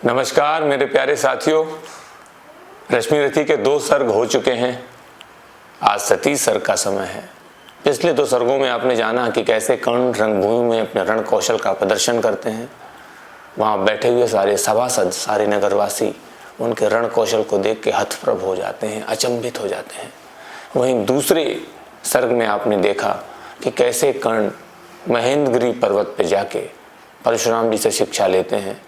नमस्कार मेरे प्यारे साथियों, रश्मि रथी के 2 सर्ग हो चुके हैं। आज सती सर्ग का समय है। पिछले 2 सर्गों में आपने जाना कि कैसे कर्ण रंगभूमि में अपने रण कौशल का प्रदर्शन करते हैं। वहाँ बैठे हुए सारे सभासद, सारे नगरवासी उनके रण कौशल को देख के हतप्रभ हो जाते हैं, अचंभित हो जाते हैं। वहीं दूसरे सर्ग में आपने देखा कि कैसे कर्ण महेंद्रगिरी पर्वत पर जाके परशुराम जी से शिक्षा लेते हैं,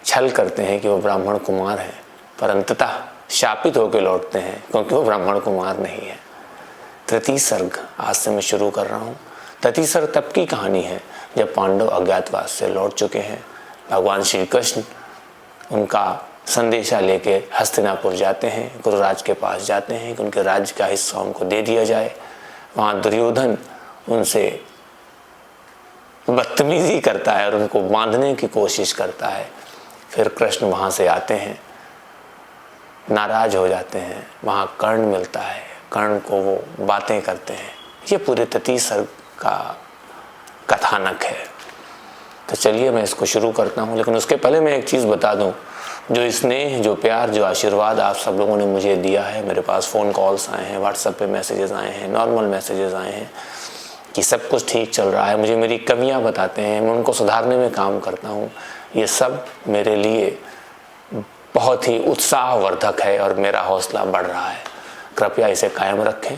छल करते हैं कि वो ब्राह्मण कुमार हैं, पर अंततः शापित होकर लौटते हैं क्योंकि वो ब्राह्मण कुमार नहीं है। तृतीय सर्ग आज से मैं शुरू कर रहा हूँ। तृतीय सर्ग तब की कहानी है जब पांडव अज्ञातवास से लौट चुके हैं। भगवान श्री कृष्ण उनका संदेशा लेके हस्तिनापुर जाते हैं, गुरुराज के पास जाते हैं कि उनके राज्य का हिस्सा उनको दे दिया जाए। वहाँ दुर्योधन उनसे बदतमीजी करता है और उनको बांधने की कोशिश करता है। फिर कृष्ण वहाँ से आते हैं, नाराज हो जाते हैं। वहाँ कर्ण मिलता है, कर्ण को वो बातें करते हैं। ये पूरे तृतीय सर्ग का कथानक है। तो चलिए मैं इसको शुरू करता हूँ, लेकिन उसके पहले मैं एक चीज़ बता दूँ। जो स्नेह, जो प्यार, जो आशीर्वाद आप सब लोगों ने मुझे दिया है, मेरे पास फ़ोन कॉल्स आए हैं, व्हाट्सएप पे मैसेजेस आए हैं, नॉर्मल मैसेजेस आए हैं कि सब कुछ ठीक चल रहा है, मुझे मेरी कमियां बताते हैं, मैं उनको सुधारने में काम करता हूं। ये सब मेरे लिए बहुत ही उत्साहवर्धक है और मेरा हौसला बढ़ रहा है। कृपया इसे कायम रखें,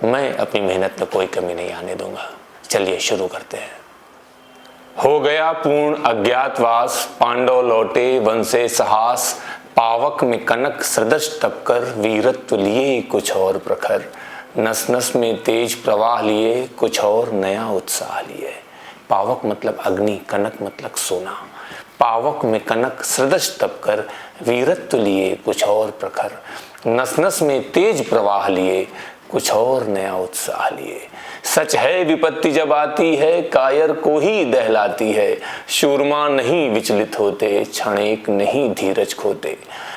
मैं अपनी मेहनत में कोई कमी नहीं आने दूंगा। चलिए शुरू करते हैं। हो गया पूर्ण अज्ञातवास, पांडव लौटे वन से साहस। पावक में कनक सदृश तपकर, वीरत्व लिए कुछ और प्रखर। नस नस में तेज प्रवाह लिए, कुछ और नया उत्साह लिए। पावक मतलब अग्नि, कनक मतलब सोना। पावक में कनक सदृश तपकर, वीरत्व लिए कुछ और प्रखर। नस नस में तेज प्रवाह लिए, कुछ और नया उत्साह लिए। सच है विपत्ति जब आती है, कायर को ही दहलाती है। शूरमा नहीं विचलित होते, क्षण एक नहीं धीरज खोते।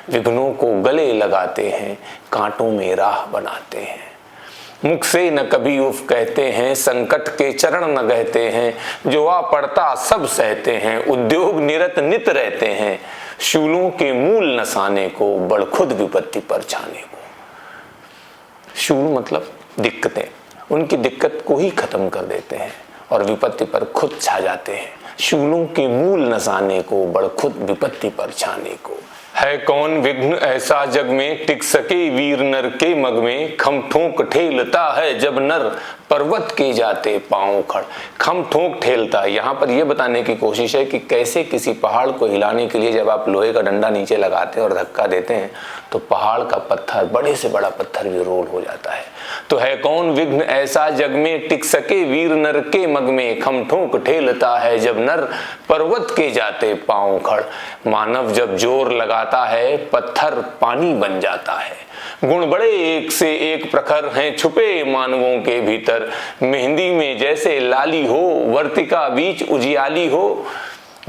विघ्नों को गले लगाते हैं, कांटों में राह बनाते हैं। मुख से न कभी उफ कहते हैं, संकट के चरण न गहते हैं। जो आ पड़ता सब सहते हैं, उद्योग निरत नित रहते हैं। शूलों के मूल नसाने को, बड़ खुद विपत्ति पर छाने को। शूल मतलब दिक्कतें, उनकी दिक्कत को ही खत्म कर देते हैं और विपत्ति पर खुद छा जाते हैं। शूलों के मूल नसाने को, बड़ खुद विपत्ति पर छाने को। है कौन विघ्न ऐसा जग में, टिक सके वीर नर के मग में। खम ठोंक ठेलता है जब नर, पर्वत के जाते पांव खड़। खम ठोंक ठेलता, यहाँ पर यह बताने की कोशिश है कि कैसे किसी पहाड़ को हिलाने के लिए जब आप लोहे का डंडा नीचे लगाते हैं और धक्का देते हैं तो पहाड़ का पत्थर, बड़े से बड़ा पत्थर भी रोल हो जाता है। तो है कौन विघ्न ऐसा जग में, टिक सके वीर नर के मग में। खम ठोंक ठेलता है जब नर, पर्वत के जाते पांव खड़। मानव जब जोर लगाता है, पत्थर पानी बन जाता है। गुण बड़े एक से एक प्रखर हैं छुपे मानवों के भीतर। मेहंदी में जैसे लाली हो, वर्तिका बीच उजियाली हो।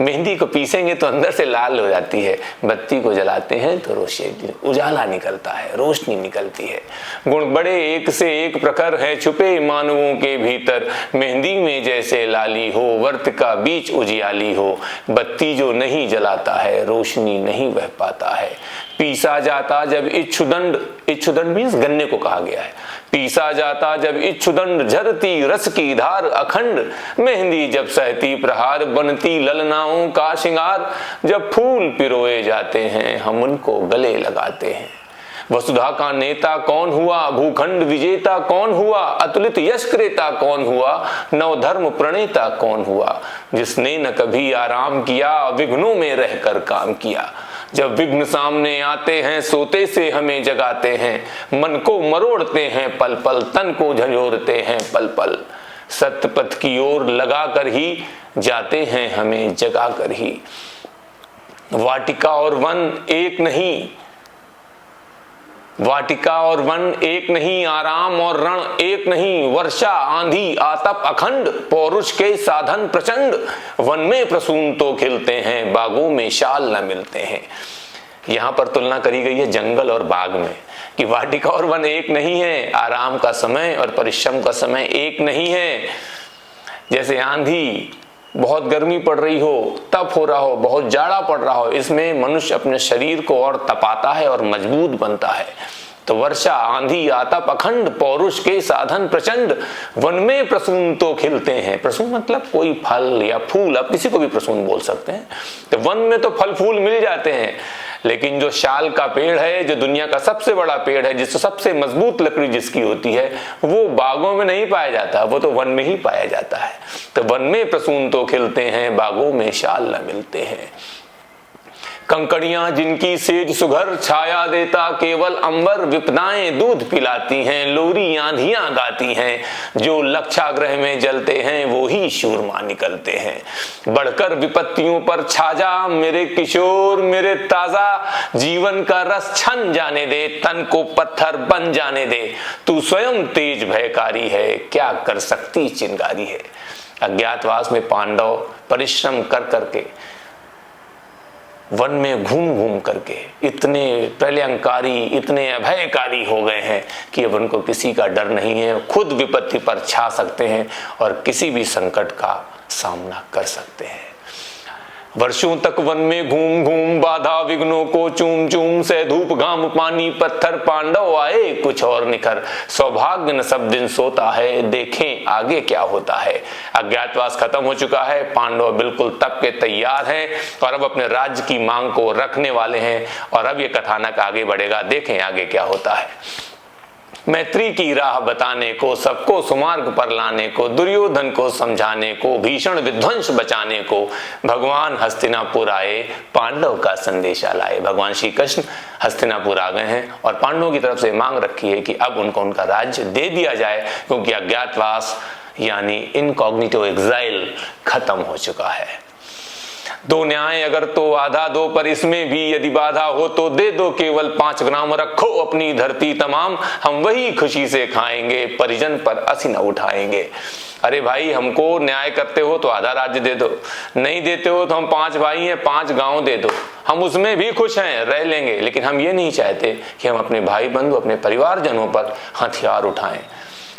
मेहंदी को पीसेंगे तो अंदर से लाल हो जाती है, बत्ती को जलाते हैं तो रोशनी, उजाला निकलता है, रोशनी निकलती है। गुण बड़े एक से एक प्रखर है छुपे मानवों के भीतर। मेहंदी में जैसे लाली हो, वर्तिका बीच उजियाली हो। बत्ती जो नहीं जलाता है, रोशनी नहीं बह पाता है। पीसा जाता जब इच्छुदंड, इच्छुदंड मीन्स गन्ने को कहा गया है। पीसा जाता जब इच्छुदंड, झरती रस की धार अखंड। मेहंदी जब सहती प्रहार, बनती ललनाओं का श्रृंगार। जब फूल पिरोए जाते हैं, हम उनको गले लगाते हैं। वसुधा का नेता कौन हुआ, भूखंड विजेता कौन हुआ। अतुलित यश क्रेता कौन हुआ, नवधर्म प्रणेता कौन हुआ। जिसने न कभी आराम किया, विघ्नों में रहकर काम किया। जब विघ्न सामने आते हैं, सोते से हमें जगाते हैं। मन को मरोड़ते हैं पल पल, तन को झंझोरते हैं पल पल। सत्य पथ की ओर लगा कर ही जाते हैं हमें जगा कर ही। वाटिका और वन एक नहीं, वाटिका और वन एक नहीं। आराम और रण एक नहीं। वर्षा आंधी आतप अखंड, पौरुष के साधन प्रचंड। वन में प्रसून तो खिलते हैं, बागों में शाल न मिलते हैं। यहाँ पर तुलना करी गई है जंगल और बाग में कि वाटिका और वन एक नहीं है, आराम का समय और परिश्रम का समय एक नहीं है। जैसे आंधी बहुत गर्मी पड़ रही हो, तप हो रहा हो, बहुत जाड़ा पड़ रहा हो, इसमें मनुष्य अपने शरीर को और तपाता है और मजबूत बनता है। तो वर्षा, आंधी, आतप, अखंड, पौरुष के साधन प्रचंड, वन में प्रसून तो खिलते हैं। प्रसून मतलब कोई फल या फूल, आप किसी को भी प्रसून बोल सकते हैं। तो वन में तो फल फूल मिल जाते हैं, लेकिन जो शाल का पेड़ है, जो दुनिया का सबसे बड़ा पेड़ है, जिससे सबसे मजबूत लकड़ी जिसकी होती है, वो बागों में नहीं पाया जाता, वो तो वन में ही पाया जाता है। तो वन में प्रसून तो खिलते हैं, बागों में शाल न मिलते हैं। कंकड़ियां जिनकी सेज सुघर छाया देता, केवल अंबर विपदाएं दूध पिलाती हैं। लोरी आंधियां गाती हैं, जो लक्षाग्रह में जलते हैं वो ही शूरमा निकलते हैं। बढ़कर विपत्तियों पर छा जा मेरे किशोर, मेरे ताजा, जीवन का रस छन जाने दे, तन को पत्थर बन जाने दे। तू स्वयं तेज भयकारी है, क्या कर सकती चिंगारी है। अज्ञातवास में पांडव परिश्रम कर करके, वन में घूम घूम करके इतने प्रलयंकारी, इतने अभयकारी हो गए हैं कि अब उनको किसी का डर नहीं है। खुद विपत्ति पर छा सकते हैं और किसी भी संकट का सामना कर सकते हैं। वर्षों तक वन में घूम घूम बाधा विघ्नों को चूम चूम से, धूप घाम पानी पत्थर पांडव आए कुछ और निखर। सौभाग्य न सब दिन सोता है, देखें आगे क्या होता है। अज्ञातवास खत्म हो चुका है, पांडव बिल्कुल तप के तैयार हैं और अब अपने राज्य की मांग को रखने वाले हैं। और अब ये कथानक आगे बढ़ेगा, देखें आगे क्या होता है। मैत्री की राह बताने को, सबको सुमार्ग पर लाने को, दुर्योधन को समझाने को, भीषण विध्वंस बचाने को भगवान हस्तिनापुर आए, पांडव का संदेशा लाए। भगवान श्री कृष्ण हस्तिनापुर आ गए हैं और पांडवों की तरफ से मांग रखी है कि अब उनको उनका राज्य दे दिया जाए, क्योंकि अज्ञातवास यानी इनकॉग्निटो एग्जाइल खत्म हो चुका है। दो न्याय अगर तो आधा दो, पर इसमें भी यदि बाधा हो तो दे दो केवल 5 ग्राम। रखो अपनी धरती तमाम, हम वही खुशी से खाएंगे, परिजन पर असी न उठाएंगे। अरे भाई, हमको न्याय करते हो तो आधा राज्य दे दो, नहीं देते हो तो हम 5 भाई हैं, 5 गांव दे दो, हम उसमें भी खुश हैं, रह लेंगे। लेकिन हम ये नहीं चाहते कि हम अपने भाई बंधु, अपने परिवारजनों पर हथियार उठाएं,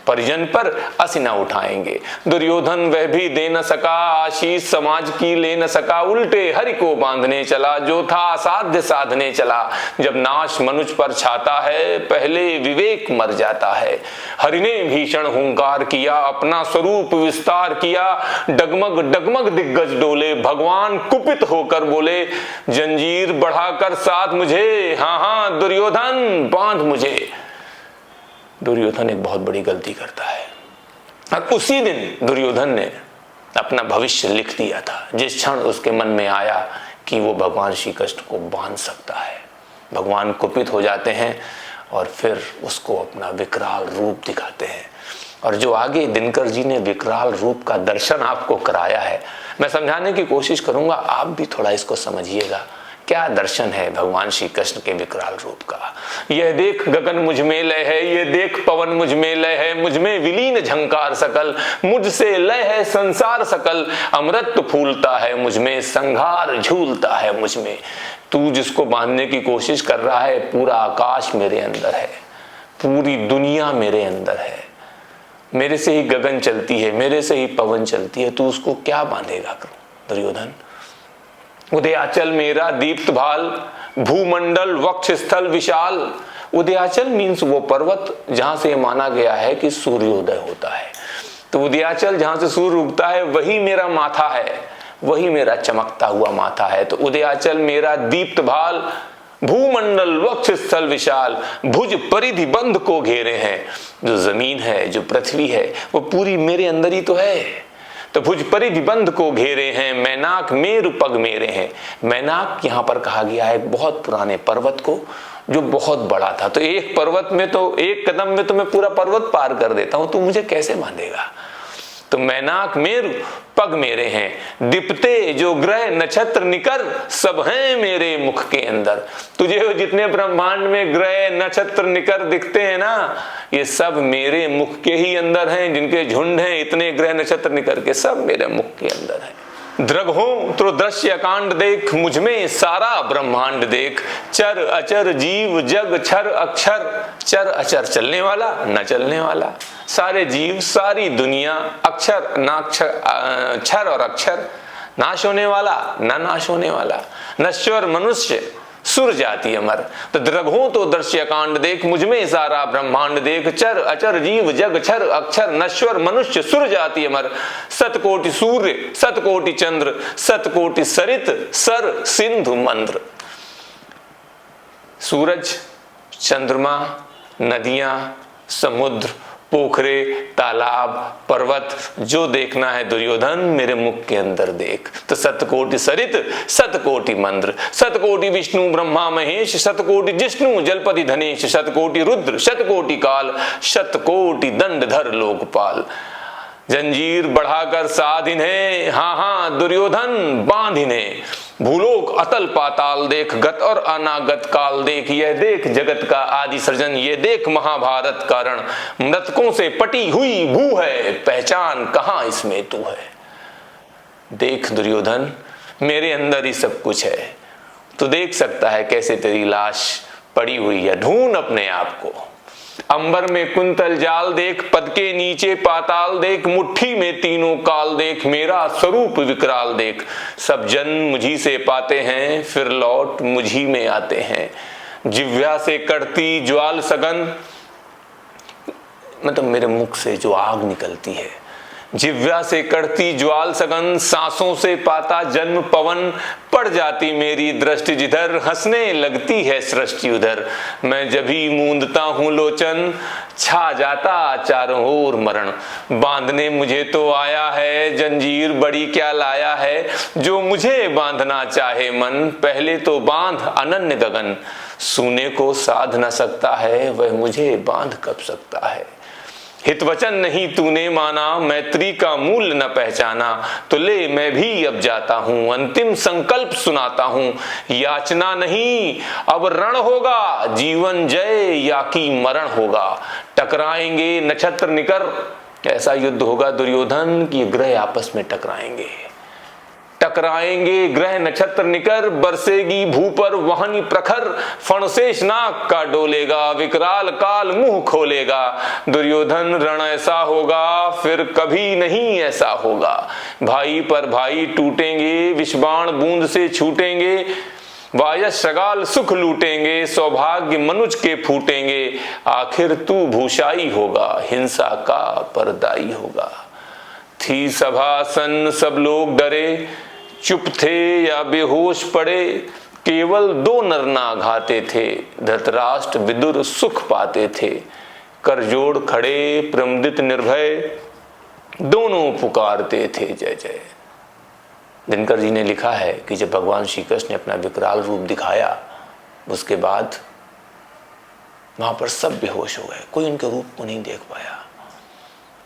परिजन पर असी न उठाएंगे। दुर्योधन वह भी दे न सका, आशीष समाज की ले न सका, उल्टे हरि को बांधने चला, जो था असाध्य साधने चला। जब नाश मनुष्य पर छाता है, पहले विवेक मर जाता है। हरि ने भीषण हुंकार किया, अपना स्वरूप विस्तार किया, डगमग डगमग दिग्गज डोले। भगवान कुपित होकर बोले, जंजीर बढ़ाकर साथ मुझे, हाँ हाँ दुर्योधन बांध मुझे। दुर्योधन एक बहुत बड़ी गलती करता है और उसी दिन दुर्योधन ने अपना भविष्य लिख दिया था। जिस क्षण उसके मन में आया कि वो भगवान श्री कृष्ण को बांध सकता है, भगवान कुपित हो जाते हैं और फिर उसको अपना विकराल रूप दिखाते हैं। और जो आगे दिनकर जी ने विकराल रूप का दर्शन आपको कराया है, मैं समझाने की कोशिश करूंगा, आप भी थोड़ा इसको समझिएगा। क्या दर्शन है भगवान श्री कृष्ण के विकराल रूप का। यह देख गगन मुझ में लय है, ये देख पवन मुझ में लय है, मुझ में विलीन झंकार सकल, मुझसे लय है संसार सकल। अमृत फूलता है मुझ में, संघार झूलता है मुझ में। तू जिसको बांधने की कोशिश कर रहा है, पूरा आकाश मेरे अंदर है, पूरी दुनिया मेरे अंदर है, मेरे से ही गगन चलती है, मेरे से ही पवन चलती है, तू उसको क्या बांधेगा दुर्योधन। उदयाचल मेरा दीप्त भाल, भूमंडल वक्ष स्थल विशाल। उदयाचल मीन्स वो पर्वत जहां से माना गया है कि सूर्योदय होता है। तो उदयाचल जहां से सूर्य उगता है वही मेरा माथा है, वही मेरा चमकता हुआ माथा है। तो उदयाचल मेरा दीप्त भाल, भूमंडल वक्ष स्थल विशाल, भुज परिधि बंध को घेरे हैं। जो जमीन है, जो पृथ्वी है, वो पूरी मेरे अंदर ही तो है। तो भुज परिधि बंध को घेरे हैं, मैनाक मेरु पग मेरे हैं। मैनाक यहाँ पर कहा गया है एक बहुत पुराने पर्वत को जो बहुत बड़ा था। तो एक पर्वत में तो एक कदम में तो मैं पूरा पर्वत पार कर देता हूं, तो मुझे कैसे बांधेगा। तो मैनाक मेरु पग मेरे हैं, दीप्ते जो ग्रह नक्षत्र निकर, सब हैं मेरे मुख के अंदर। तुझे जितने ब्रह्मांड में ग्रह नक्षत्र निकर दिखते हैं ना, ये सब मेरे मुख के ही अंदर हैं। जिनके झुंड हैं इतने ग्रह नक्षत्र निकर के, सब मेरे मुख के अंदर हैं। दृग हो तो दृश्य कांड देख, मुझ में सारा ब्रह्मांड देख। चर अचर जीव जग छर अक्षर, चर अचर चलने वाला न चलने वाला, सारे जीव, सारी दुनिया, अक्षर नाक्षर, क्षर और अक्षर, नाश होने वाला न नाश होने वाला, नश्वर मनुष्य सुर जाति अमर। तो द्रघों तो दृश्य कांड देख, मुझमें सारा ब्रह्मांड देख, चर अचर जीव जग क्षर अक्षर, नश्वर मनुष्य सुर जाति अमर। सतकोटि सूर्य सतकोटि चंद्र, सतकोटि सरित सर सिंधु मंद्र। सूरज, चंद्रमा, नदियां, समुद्र, पोखरे, तालाब, पर्वत, जो देखना है दुर्योधन मेरे मुख के अंदर देख। तो सतकोटि सरित सतकोटि मंद्र, सतकोटि विष्णु ब्रह्मा महेश, सतकोटि जिष्णु जलपति धनेश, शतकोटि रुद्र शतकोटि काल, शतकोटि दंडधर लोकपाल। जंजीर बढ़ाकर साध इन्हें, हाँ हाँ दुर्योधन बांध इन्हें। भूलोक अतल पाताल देख, गत और अनागत काल देख, यह देख जगत का आदि सृजन, ये देख महाभारत का रण। मृतकों से पटी हुई भू है, पहचान कहाँ इसमें तू है। देख दुर्योधन मेरे अंदर ही सब कुछ है, तू देख सकता है कैसे तेरी लाश पड़ी हुई है। ढूंढ अपने आप को। अंबर में कुंतल जाल देख, पद के नीचे पाताल देख, मुट्ठी में तीनों काल देख, मेरा स्वरूप विकराल देख। सब जन्म मुझी से पाते हैं, फिर लौट मुझी में आते हैं। जिह्वा से कड़ती ज्वाल सगन, मतलब मेरे मुख से जो आग निकलती है, जिह्वा से कड़ती ज्वाल सगन, सांसों से पाता जन्म पवन। पड़ जाती मेरी दृष्टि जिधर, हंसने लगती है सृष्टि उधर। मैं जब ही मूंदता हूँ लोचन, छा जाता चारों ओर मरण। बांधने मुझे तो आया है, जंजीर बड़ी क्या लाया है। जो मुझे बांधना चाहे मन, पहले तो बांध अनन्य गगन। सूने को साध न सकता है, वह मुझे बांध कब सकता है। हित वचन नहीं तूने माना, मैत्री का मूल्य न पहचाना। तो ले मैं भी अब जाता हूँ, अंतिम संकल्प सुनाता हूँ। याचना नहीं अब रण होगा, जीवन जय या कि मरण होगा। टकराएंगे नक्षत्र निकर, ऐसा युद्ध होगा दुर्योधन कि ग्रह आपस में टकराएंगे। टकराएंगे ग्रह नक्षत्र निकर, बरसेगी भू पर वहनी प्रखर। फणशेष नाग का डोलेगा, विकराल काल मुंह खोलेगा। दुर्योधन रण ऐसा होगा, फिर कभी नहीं ऐसा होगा। भाई पर भाई टूटेंगे, विषबाण बूंद से छूटेंगे। वायस शगाल सुख लूटेंगे, सौभाग्य मनुज के फूटेंगे। आखिर तू भूषाई होगा, हिंसा का परदाई होगा। थी सभासन सब लोग डरे, चुप थे या बेहोश पड़े। केवल दो नरना घाते थे, धृतराष्ट्र विदुर सुख पाते थे। करजोड़ खड़े प्रमदित निर्भय, दोनों पुकारते थे जय जय। दिनकर जी ने लिखा है कि जब भगवान श्री कृष्ण ने अपना विकराल रूप दिखाया, उसके बाद वहां पर सब बेहोश हो गए, कोई उनके रूप को नहीं देख पाया।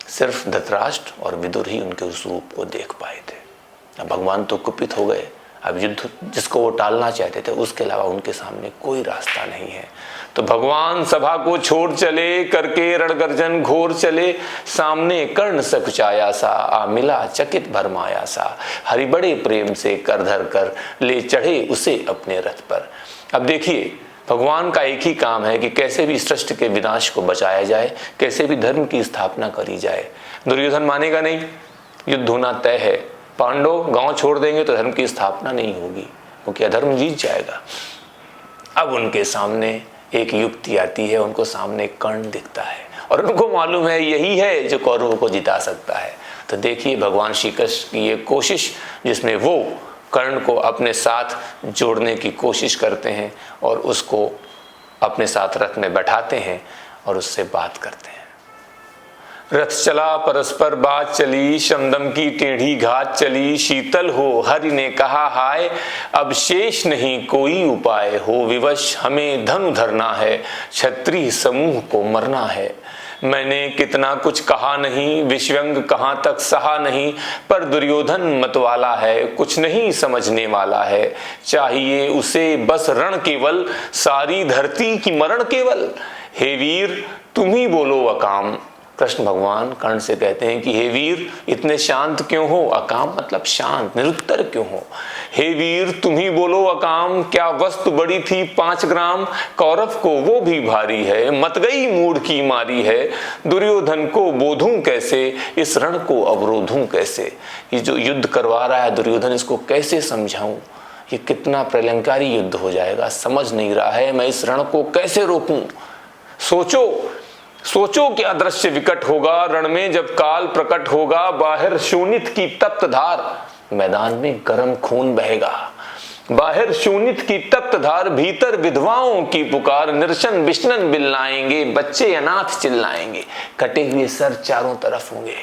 सिर्फ धृतराष्ट्र और विदुर ही उनके उस रूप को देख पाए थे। अब भगवान तो कुपित हो गए। अब युद्ध जिसको वो टालना चाहते थे, उसके अलावा उनके सामने कोई रास्ता नहीं है। तो भगवान सभा को छोड़ चले, करके रणगर्जन घोर चले। सामने कर्ण सकुचाया सा, आ मिला चकित भरमाया सा। हरि बड़े प्रेम से कर धर कर, ले चढ़े उसे अपने रथ पर। अब देखिए भगवान का एक ही काम है कि कैसे भी सृष्टि के विनाश को बचाया जाए, कैसे भी धर्म की स्थापना करी जाए। दुर्योधन मानेगा नहीं, युद्ध होना तय है। पांडव गांव छोड़ देंगे तो धर्म की स्थापना नहीं होगी, क्योंकि अधर्म जीत जाएगा। अब उनके सामने एक युक्ति आती है, उनको सामने कर्ण दिखता है और उनको मालूम है यही है जो कौरवों को जिता सकता है। तो देखिए भगवान श्री कृष्ण की ये कोशिश, जिसमें वो कर्ण को अपने साथ जोड़ने की कोशिश करते हैं और उसको अपने साथ रथ में बैठाते हैं और उससे बात करते हैं। रथ चला परस्पर बात चली, शमदम की टेढ़ी घात चली। शीतल हो हरि ने कहा हाय, अब शेष नहीं कोई उपाय। हो विवश हमें धनु धरना है, क्षत्रिय समूह को मरना है। मैंने कितना कुछ कहा नहीं, विषव्यंग कहाँ तक सहा नहीं। पर दुर्योधन मतवाला है, कुछ नहीं समझने वाला है। चाहिए उसे बस रण केवल, सारी धरती की मरण केवल। हे वीर तुम ही बोलो अकाम। कृष्ण भगवान कर्ण से कहते हैं कि हे वीर इतने शांत क्यों हो। अकाम मतलब शांत, निरुत्तर क्यों हो। हे वीर तुम ही बोलो अकाम, क्या वस्तु बड़ी थी 5 ग्राम, कौरव को वो भी भारी है, मत गई मूड की मारी है, दुर्योधन को बोधूं कैसे, इस रण को अवरोधूं कैसे। ये जो युद्ध करवा रहा है दुर्योधन, इसको कैसे समझाऊं, ये कितना प्रलंकारी युद्ध हो जाएगा, समझ नहीं रहा है, मैं इस रण को कैसे रोकूं। सोचो सोचो क्या दृश्य विकट होगा, रण में जब काल प्रकट होगा, बाहर शोणित की तप्त धार, मैदान में गर्म खून बहेगा। बाहर शोणित की तप्त धार, भीतर विधवाओं की पुकार, निर्शन विष्णन बिल्लाएंगे, बच्चे अनाथ चिल्लाएंगे, कटे हुए सर चारों तरफ होंगे,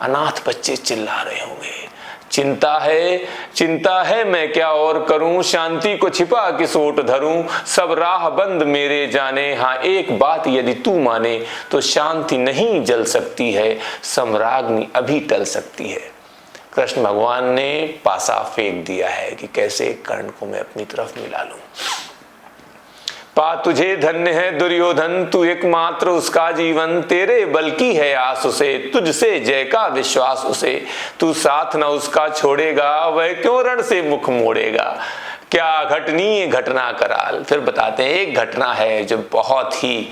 अनाथ बच्चे चिल्ला रहे होंगे। चिंता है मैं क्या और करूं, शांति को छिपा किस ओट धरूं, सब राह बंद मेरे जाने, हाँ एक बात यदि तू माने, तो शांति नहीं जल सकती है, सम्राग्नि अभी टल सकती है। कृष्ण भगवान ने पासा फेंक दिया है कि कैसे कर्ण को मैं अपनी तरफ मिला लूं। पा तुझे धन्य है दुर्योधन, तू एकमात्र उसका जीवन, तेरे बल की है आस उसे, तुझसे जय का विश्वास उसे, तू साथ न उसका छोड़ेगा, वह क्यों रण से मुख मोड़ेगा। क्या घटनीय घटना कराल, फिर बताते हैं एक घटना है जो बहुत ही,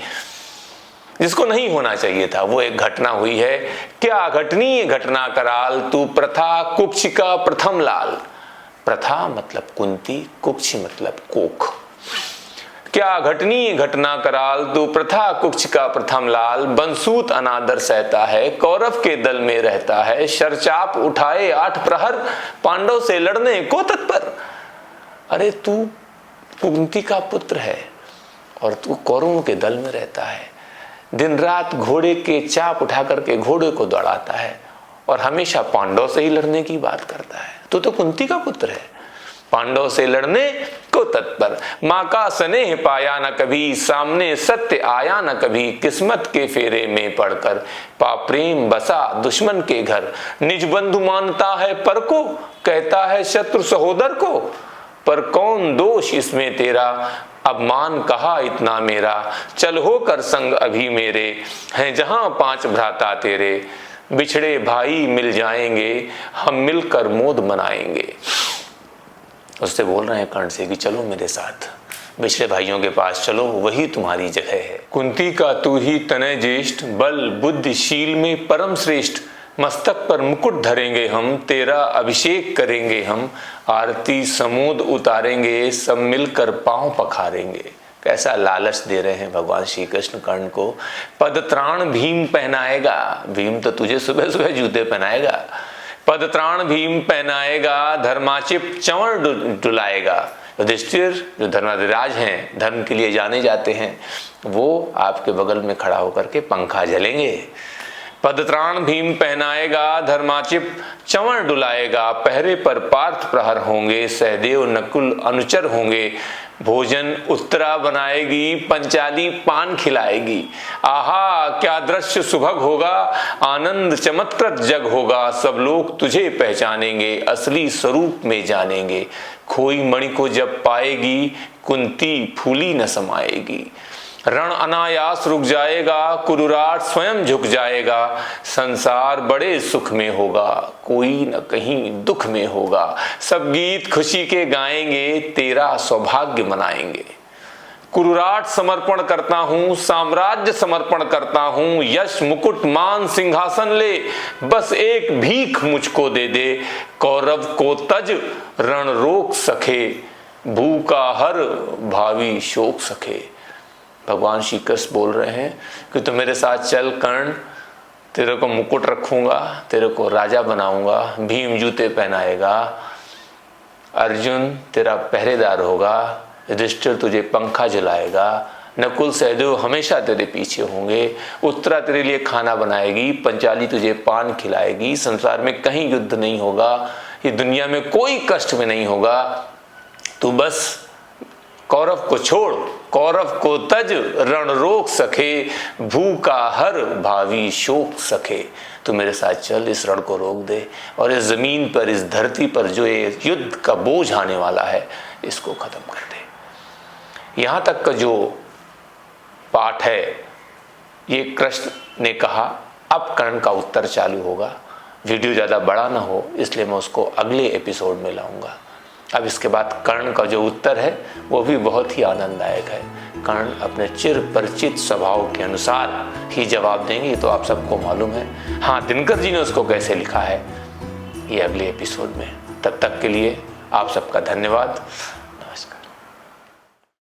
जिसको नहीं होना चाहिए था, वो एक घटना हुई है। क्या घटनीय घटना कराल, तू प्रथा कुक्ष का प्रथम लाल। प्रथा मतलब कुंती, कुक्ष मतलब कोख। क्या घटनीय घटना कराल, तू प्रथा कुक्ष का प्रथम लाल, बंसूत अनादर सहता है, कौरव के दल में रहता है, शरचाप उठाए 8 प्रहर, पांडव से लड़ने को तत्पर। अरे तू कुंती का पुत्र है और तू कौरवों के दल में रहता है, दिन रात घोड़े के चाप उठा करके घोड़े को दौड़ाता है और हमेशा पांडव से ही लड़ने की बात करता है। तू तो कुंती का पुत्र है, पांडव से लड़ने को तत्पर, माँ का स्नेह पाया न कभी, सामने सत्य आया न कभी, किस्मत के फेरे में पड़कर, पा प्रेम बसा दुश्मन के घर, निज बंधु मानता है पर को, कहता है शत्रु सहोदर को, पर कौन दोष इसमें तेरा, अब मान कहा इतना मेरा, चल हो कर संग अभी मेरे, हैं जहां 5 भ्राता तेरे, बिछड़े भाई मिल जाएंगे, हम मिलकर मोद मनाएंगे। उससे बोल रहे हैं कर्ण से कि चलो मेरे साथ, बिछड़े भाइयों के पास चलो, वही तुम्हारी जगह है। कुंती का तू ही तनय ज्येष्ठ, बल बुद्धि शील में परम श्रेष्ठ, मस्तक पर मुकुट धरेंगे हम, तेरा अभिषेक करेंगे हम, आरती समूद उतारेंगे, सब मिलकर पांव पखारेंगे। कैसा लालच दे रहे हैं भगवान श्री कृष्ण कर्ण को। पदत्राण भीम पहनाएगा, भीम तो तुझे सुबह सुबह जूते पहनाएगा, पदत्राण भीम पहनाएगा, धर्माचिप चंवर डुलाएगा। युधिष्ठिर जो धर्माधिराज हैं, धर्म के लिए जाने जाते हैं, वो आपके बगल में खड़ा होकर के पंखा झलेंगे। पदत्राण भीम पहनाएगा, धर्माचिप चंवर डुलाएगा, पहरे पर पार्थ प्रहर होंगे, सहदेव नकुल अनुचर होंगे, भोजन उत्तरा बनाएगी, पंचाली पान खिलाएगी। आहा क्या दृश्य सुभग होगा, आनंद चमत्कृत जग होगा, सब लोग तुझे पहचानेंगे, असली स्वरूप में जानेंगे, खोई मणि को जब पाएगी, कुंती फूली न समाएगी, रण अनायास रुक जाएगा, कुरुराट स्वयं झुक जाएगा, संसार बड़े सुख में होगा, कोई न कहीं दुख में होगा, सब गीत खुशी के गाएंगे, तेरा सौभाग्य मनाएंगे। कुरुराट समर्पण करता हूँ, साम्राज्य समर्पण करता हूँ, यश मुकुट मान सिंहासन ले, बस एक भीख मुझको दे दे, कौरव को तज रण रोक सके, भूखा हर भावी शोक सके। भगवान श्री कृष्ण बोल रहे हैं कि तू मेरे साथ चल कर्ण, तेरे को मुकुट रखूंगा, तेरे को राजा बनाऊंगा, भीम जूते पहनाएगा, अर्जुन तेरा पहरेदार होगा, युधिष्ठिर तुझे पंखा झुलाएगा, नकुल सहदेव हमेशा तेरे पीछे होंगे, उत्तरा तेरे लिए खाना बनाएगी, पंचाली तुझे पान खिलाएगी, संसार में कहीं युद्ध नहीं होगा, ये दुनिया में कोई कष्ट में नहीं होगा, तू बस कौरव को छोड़, कौरव को तज रण रोक सके, भूखा हर भावी शोक सके। तू मेरे साथ चल, इस रण को रोक दे और इस जमीन पर, इस धरती पर जो ये युद्ध का बोझ आने वाला है, इसको खत्म कर दे। यहां तक का जो पाठ है ये कृष्ण ने कहा। अब कर्ण का उत्तर चालू होगा। वीडियो ज़्यादा बड़ा ना हो इसलिए मैं उसको अगले एपिसोड में लाऊंगा। अब इसके बाद कर्ण का जो उत्तर है वो भी बहुत ही आनंददायक है। कर्ण अपने चिर परिचित स्वभाव के अनुसार ही जवाब देंगे, ये तो आप सबको मालूम है। हाँ, दिनकर जी ने उसको कैसे लिखा है ये अगले एपिसोड में। तब तक के लिए आप सबका धन्यवाद।